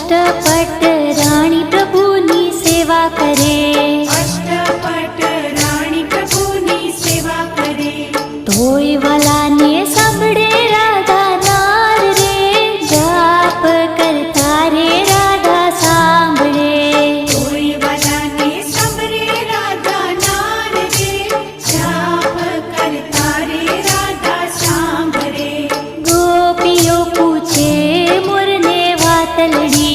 अष्टपट राणी प्रभुनी सेवा करे, अष्टपट राणी प्रभुनी सेवा करे। तोय वालाने सांभळे राधा नार रे, जाप करता रे राधा सांभळे। तोय वालाने सांभळे राधा नार रे, जाप करता रे राधा सांभळे। गोपियों पूछे मोरने वातलड़ी,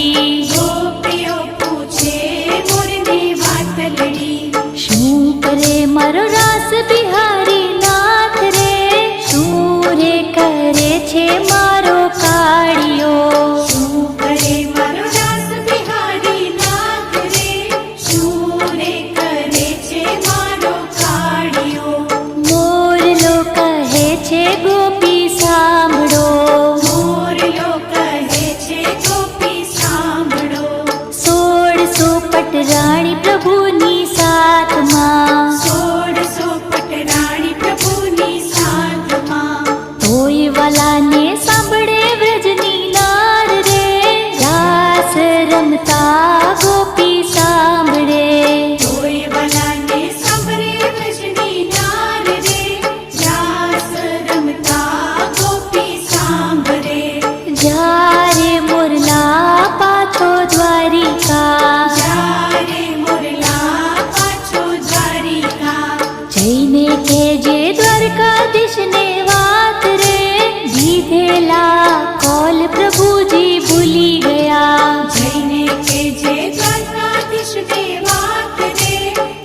गोपियों पूछे मोरने वातलड़ी। शू करे मारो रास बिहारी नाथ रे, शू रे करे छे मारो काड़ियो। शू करे मारो रास बिहारी नाथ रे, शू रे करे छे मारो काड़ियो। मोरलो कहे छे गोपी सांभळो, मोरलो कहे छे गोपी सांभळो। 1600 पट राणी प्रभुनी साथमां, 1600 पट राणी प्रभुनी साथमां। तोय वालाने सांभळे व्रजनी नार रे, रास रमता गोपी सांभळे। तोय वालाने सांभळे व्रजनी नार रे, रास रमता गोपी सांभळे। जारे मोरला पाछो द्वारिका, जारे मोरला पाछो द्वारिका। जईने केजे द्वारकाधीशने वात रे, दीधेला कॉल प्रभुजी भूली गया। जईने केजे द्वारकाधीश ने वात रे,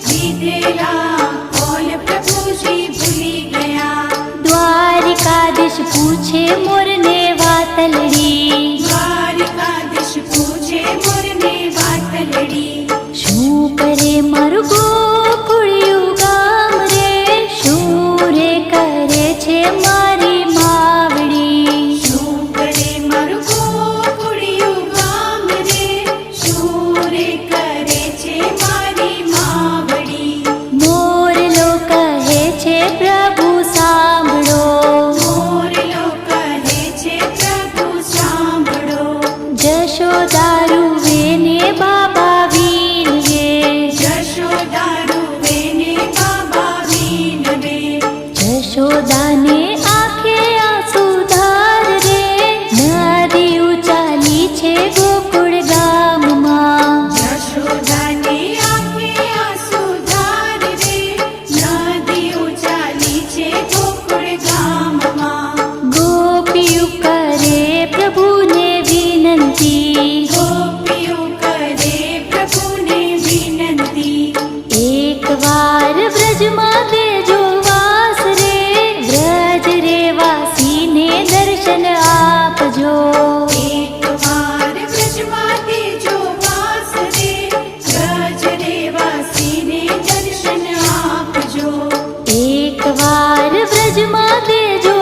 दीधेला कॉल प्रभुजी भूली गया। द्वारिकाधीश पूछे मोरने वातलड़ी, द्वारकाधीश पूछे मोरने वातलड़ी। शू करे मारू गोकुळियु गाम रे, शू रे करे छे मारी मावड़ी। शू करे मारू गोकुळियु गाम रे, शू रे करे छे मारी मावड़ी। मोरलो कहे छे प्रभु सांभळो, मोरलो कहे छे प्रभु सांभळो। जशोदा रुवेने बाबा वीणवे, यशोदा रुवेने बाबा वीणवे। जशोदाने आंखे आंसू धार रे, नदी उचाली छे गोकुळ गाममां। यशोदाने आंखे आंसू धार रे, नदी उचाली छे गोकुळ गाममां। गोपियों करे प्रभुने विनंती, गोपियों करे प्रभुने विनंती। एक वार व्रजमां देजो वास रे, व्रज रे वासीने दर्शन आपजो। एक बार व्रजमां देजो वास रे, व्रज रे वासीने दर्शन आपजो। एक वार व्रजमां देजो